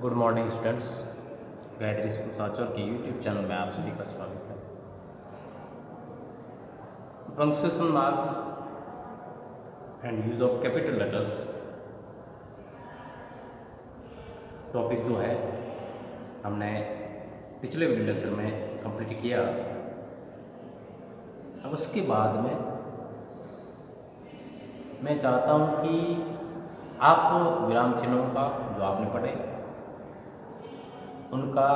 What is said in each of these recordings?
Good morning students, Gayatri school Sanchore के YouTube channel में आप सभी का स्वागत है। Punctuation marks and use of capital letters topic जो है हमने पिछले वीडियो लेक्चर में कंप्लीट किया। अब उसके बाद में मैं चाहता हूँ कि आप विराम चिन्हों का जो आपने पढ़े उनका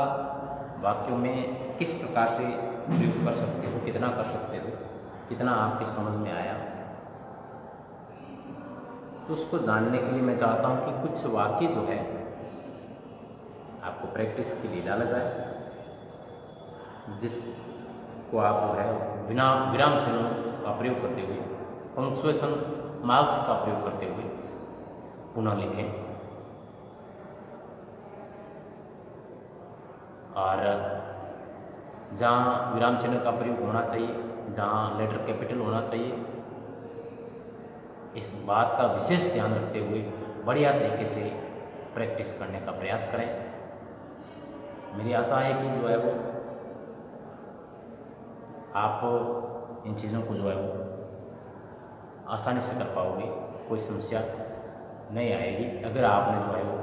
वाक्यों में किस प्रकार से प्रयोग कर सकते हो, कितना कर सकते हो, कितना आपके समझ में आया, तो उसको जानने के लिए मैं चाहता हूँ कि कुछ वाक्य जो है आपको प्रैक्टिस के लिए डाला जाए, जिसको आप जो है बिना विराम चिन्हों का प्रयोग करते हुए, पंक्चुएशन मार्क्स का प्रयोग करते हुए पुनः लिखें। और जहाँ विराम चिन्ह का प्रयोग होना चाहिए, जहाँ लेटर कैपिटल होना चाहिए, इस बात का विशेष ध्यान रखते हुए बढ़िया तरीके से प्रैक्टिस करने का प्रयास करें। मेरी आशा है कि जो है वो आप इन चीज़ों को जो है वो आसानी से कर पाओगे, कोई समस्या नहीं आएगी अगर आपने जो है वो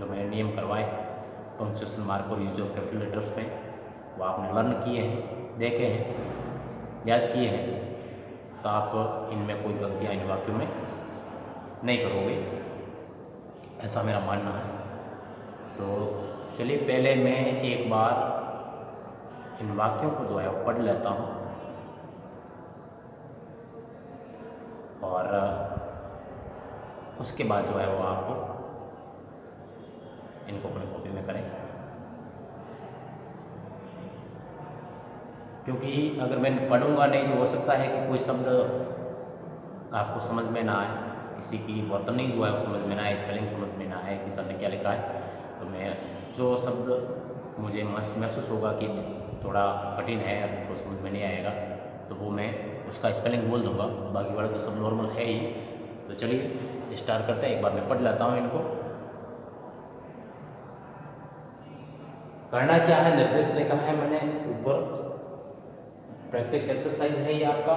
जो मैंने नियम करवाए पंक्चुएशन मार्क और यूज ऑफ कैपिटल लेटर्स पे वो आपने लर्न किए हैं, देखे हैं, याद किए हैं, तो आप इनमें कोई गलतियाँ इन वाक्यों में नहीं करोगे, ऐसा मेरा मानना है। तो चलिए पहले मैं एक बार इन वाक्यों को जो है वो पढ़ लेता हूँ और उसके बाद जो है वो आप इनको अपनी कॉपी में करें, क्योंकि अगर मैं पढ़ूंगा नहीं तो हो सकता है कि कोई शब्द आपको समझ में ना आए, किसी की वर्तनी जो है वो समझ में ना आए, स्पेलिंग समझ में ना आए कि सर ने क्या लिखा है। तो मैं जो शब्द मुझे महसूस होगा कि थोड़ा कठिन है, आपको समझ में नहीं आएगा, तो वो मैं उसका स्पेलिंग बोल दूंगा, बाकी वाला तो सब नॉर्मल है ही। तो चलिए स्टार्ट करते हैं। एक बार मैं पढ़ लेता हूँ इनको। करना क्या है, निर्देश लिखा है मैंने ऊपर, प्रैक्टिस एक्सरसाइज है ये आपका।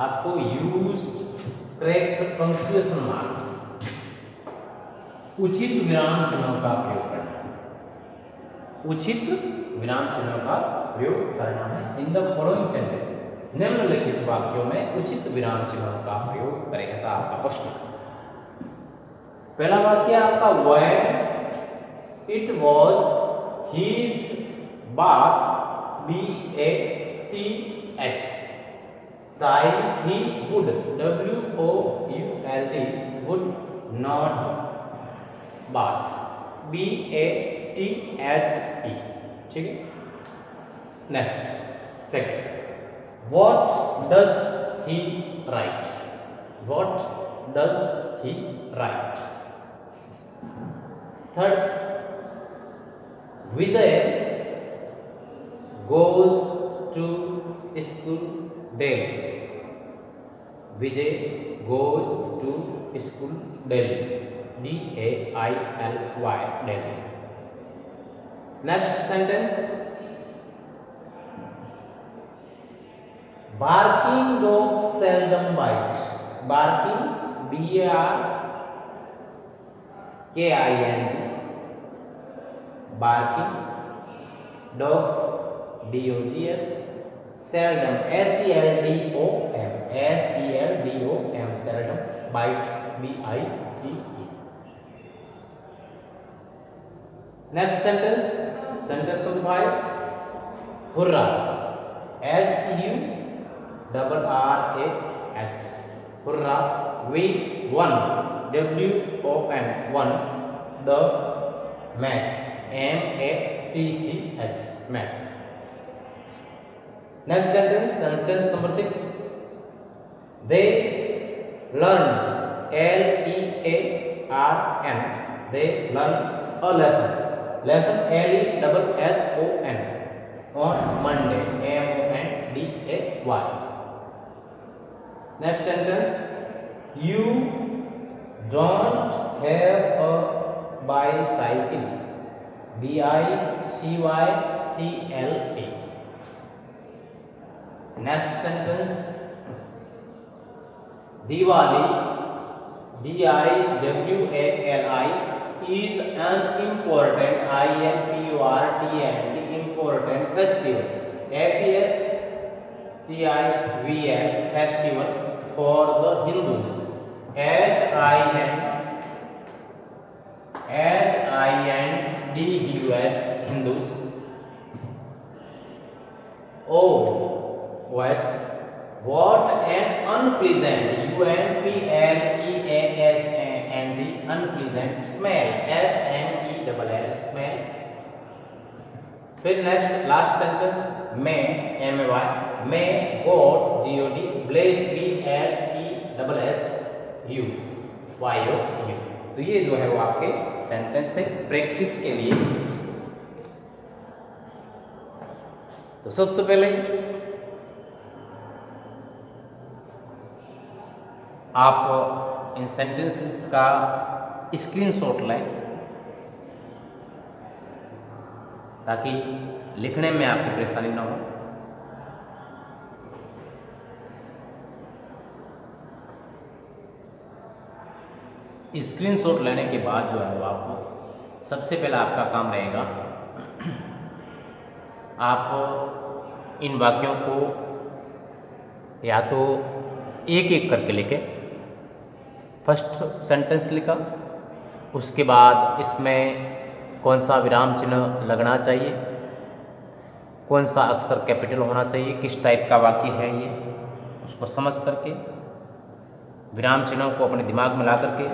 आपको यूज करेक्ट पंक्चुएशन मार्क्स, उचित विराम चिन्हों का प्रयोग करना है, उचित विराम चिन्हों का प्रयोग करना है। इन द फॉलोइंग सेंटेंसेस, निम्नलिखित वाक्यों में उचित विराम चिन्हों का प्रयोग करें, ऐसा आपका प्रश्न है। पहला वाक्य आपका when it was his bath, BATH, time he would, WOULD, would not bath, BATHE, ठीक है। Next second, what does he write, what does he write। Third, Vijay goes to school daily, Vijay goes to school daily, DAILY, daily। Next sentence, barking dogs seldom bite, barking, BARKING, barking, dogs, DOGS, seldom, SELDOM, seldom, bite, BITE। Next sentence, sentence number 5, hurrah, HURRAH, hurrah, we won, WON, the match, MATCH, match। Next sentence, sentence number 6, they learn, LEARN, they learn a lesson, lesson, LESSON, on Monday, MONDAY। Next sentence, you don't have a bicycle, DICYCLA. Next sentence, Diwali, DIWALI, is an important important festival, festival for the Hindus, HINDUS, Hindus. Oh, what an unpleasant, unpleasant smell, SMELL, smell. फिर next last sentence, may God, God, bless, BLESSU, YOU. तो ये जो है वो आपके sentence थे practice के लिए। तो सबसे पहले आप इन सेंटेंसेस का स्क्रीनशॉट लें ताकि लिखने में आपको परेशानी ना हो। स्क्रीनशॉट लेने के बाद जो है वो आपको सबसे पहला आपका काम रहेगा, आप इन वाक्यों को या तो एक एक करके लिखें। फर्स्ट सेंटेंस लिखा, उसके बाद इसमें कौन सा विराम चिन्ह लगना चाहिए, कौन सा अक्षर कैपिटल होना चाहिए, किस टाइप का वाक्य है ये, उसको समझ करके विराम चिन्हों को अपने दिमाग में ला करके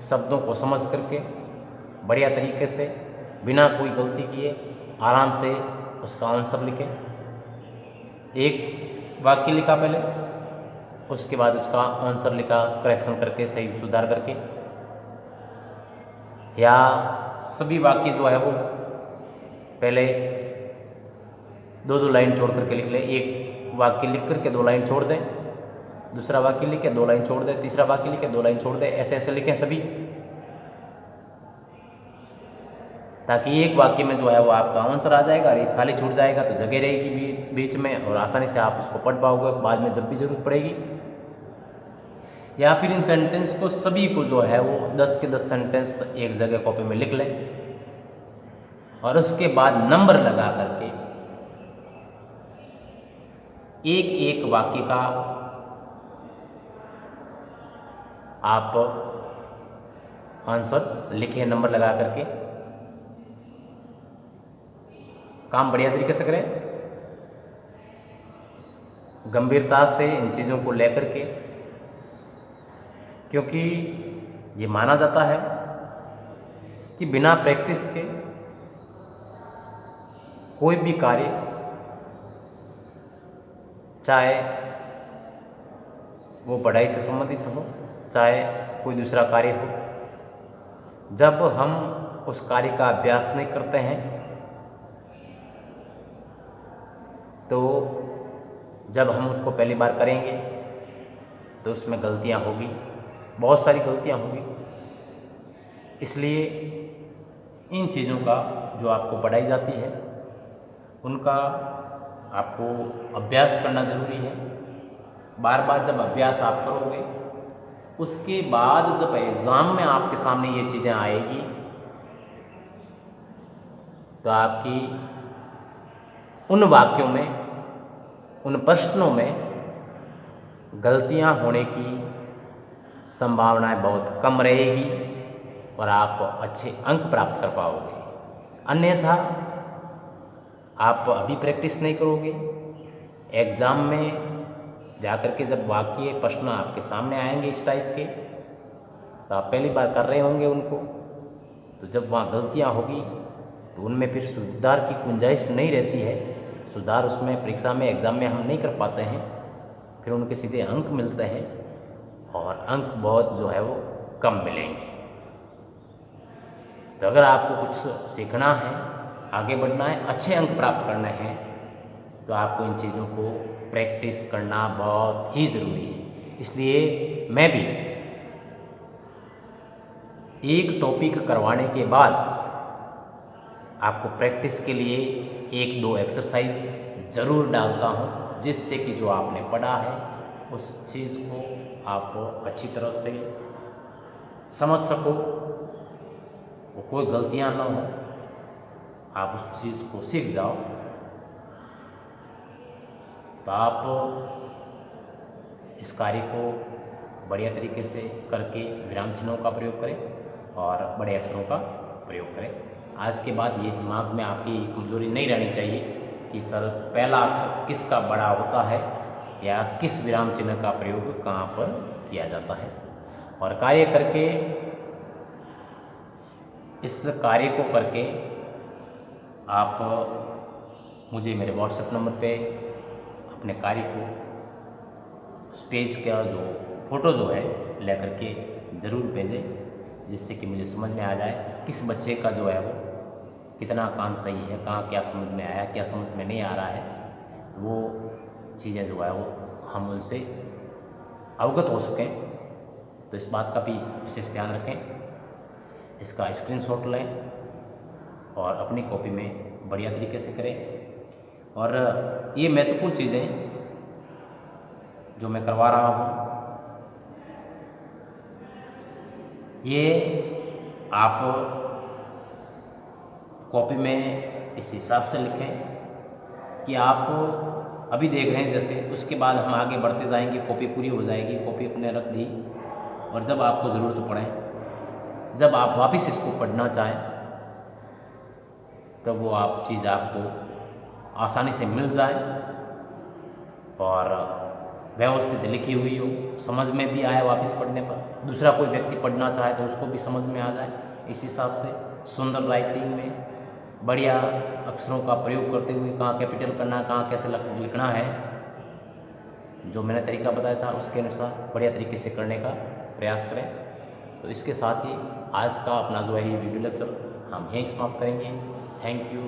शब्दों को समझ करके बढ़िया तरीके से बिना कोई गलती किए आराम से उसका आंसर लिखें। एक वाक्य लिखा पहले, उसके बाद उसका आंसर लिखा करेक्शन करके, सही सुधार करके, या सभी वाक्य जो है वो पहले दो दो लाइन छोड़ करके लिख लें। एक वाक्य लिख करके दो लाइन छोड़ दें, दूसरा वाक्य लिख के दो लाइन छोड़ दें, तीसरा वाक्य लिख के दो लाइन छोड़ दें, ऐसे ऐसे लिखें सभी, ताकि एक वाक्य में जो है वो आपका आंसर आ जाएगा और एक खाली छूट जाएगा तो जगह रहेगी बीच में और आसानी से आप उसको पढ़ पाओगे बाद में जब भी जरूरत पड़ेगी। या फिर इन सेंटेंस को सभी को जो है वो 10 के 10 सेंटेंस एक जगह कॉपी में लिख लें और उसके बाद नंबर लगा करके एक एक वाक्य का आप आंसर लिखें नंबर लगा करके। काम बढ़िया तरीके से करें, गंभीरता से इन चीज़ों को लेकर के, क्योंकि ये माना जाता है कि बिना प्रैक्टिस के कोई भी कार्य, चाहे वो पढ़ाई से संबंधित हो चाहे कोई दूसरा कार्य हो, जब हम उस कार्य का अभ्यास नहीं करते हैं तो जब हम उसको पहली बार करेंगे तो उसमें गलतियां होगी, बहुत सारी गलतियां होगी। इसलिए इन चीज़ों का जो आपको पढ़ाई जाती है उनका आपको अभ्यास करना ज़रूरी है। बार बार जब अभ्यास आप करोगे उसके बाद जब एग्ज़ाम में आपके सामने ये चीज़ें आएगी तो आपकी उन वाक्यों में, उन प्रश्नों में गलतियां होने की संभावनाएं बहुत कम रहेगी और आप अच्छे अंक प्राप्त कर पाओगे। अन्यथा आप अभी प्रैक्टिस नहीं करोगे, एग्ज़ाम में जाकर के जब वाक्य प्रश्न आपके सामने आएंगे इस टाइप के तो आप पहली बार कर रहे होंगे उनको, तो जब वहाँ गलतियाँ होगी तो उनमें फिर सुधार की गुंजाइश नहीं रहती है। सुधार उसमें परीक्षा में, एग्ज़ाम में हम नहीं कर पाते हैं, फिर उनके सीधे अंक मिलते हैं और अंक बहुत जो है वो कम मिलेंगे। तो अगर आपको कुछ सीखना है, आगे बढ़ना है, अच्छे अंक प्राप्त करने हैं तो आपको इन चीज़ों को प्रैक्टिस करना बहुत ही ज़रूरी है। इसलिए मैं भी एक टॉपिक करवाने के बाद आपको प्रैक्टिस के लिए 1-2 एक्सरसाइज ज़रूर डालता हूँ, जिससे कि जो आपने पढ़ा है उस चीज़ को आप अच्छी तरह से समझ सको, वो कोई गलतियाँ ना हो, आप उस चीज़ को सीख जाओ। तो आप इस कार्य को बढ़िया तरीके से करके विराम चिन्हों का प्रयोग करें और बड़े अक्षरों का प्रयोग करें। आज के बाद ये दिमाग में आपकी कमजोरी नहीं रहनी चाहिए कि सर पहला अक्षर किसका बड़ा होता है या किस विराम चिन्ह का प्रयोग कहाँ पर किया जाता है। और कार्य करके, इस कार्य को करके आप मुझे मेरे व्हाट्सएप नंबर पे अपने कार्य को, उस पेज का जो फ़ोटो जो है लेकर के ज़रूर भेजें, जिससे कि मुझे समझ में आ जाए किस बच्चे का जो है वो कितना काम सही है, कहाँ क्या समझ में आया, क्या समझ में नहीं आ रहा है। तो वो चीज़ें जो है वो हम उनसे अवगत हो सकें। तो इस बात का भी विशेष ध्यान रखें। इसका स्क्रीनशॉट लें और अपनी कॉपी में बढ़िया तरीके से करें। और ये महत्वपूर्ण चीज़ें जो मैं करवा रहा हूँ, ये आप कॉपी में इस हिसाब से लिखें कि आप अभी देख रहे हैं जैसे, उसके बाद हम आगे बढ़ते जाएंगे, कॉपी पूरी हो जाएगी, कॉपी अपने रख दी, और जब आपको ज़रूरत पड़े, जब आप वापस इसको पढ़ना चाहें, तब वो आप चीज़ आपको आसानी से मिल जाए और व्यवस्थित लिखी हुई हो, समझ में भी आए वापस पढ़ने पर, दूसरा कोई व्यक्ति पढ़ना चाहे तो उसको भी समझ में आ जाए। इस हिसाब से सुंदर राइटिंग में बढ़िया अक्षरों का प्रयोग करते हुए कहाँ कैपिटल करना है, कहाँ कैसे लिखना है, जो मैंने तरीका बताया था उसके अनुसार बढ़िया तरीके से करने का प्रयास करें। तो इसके साथ ही आज का अपना जो है ये वीडियो लेक्चर हम यहीं समाप्त करेंगे। Thank you.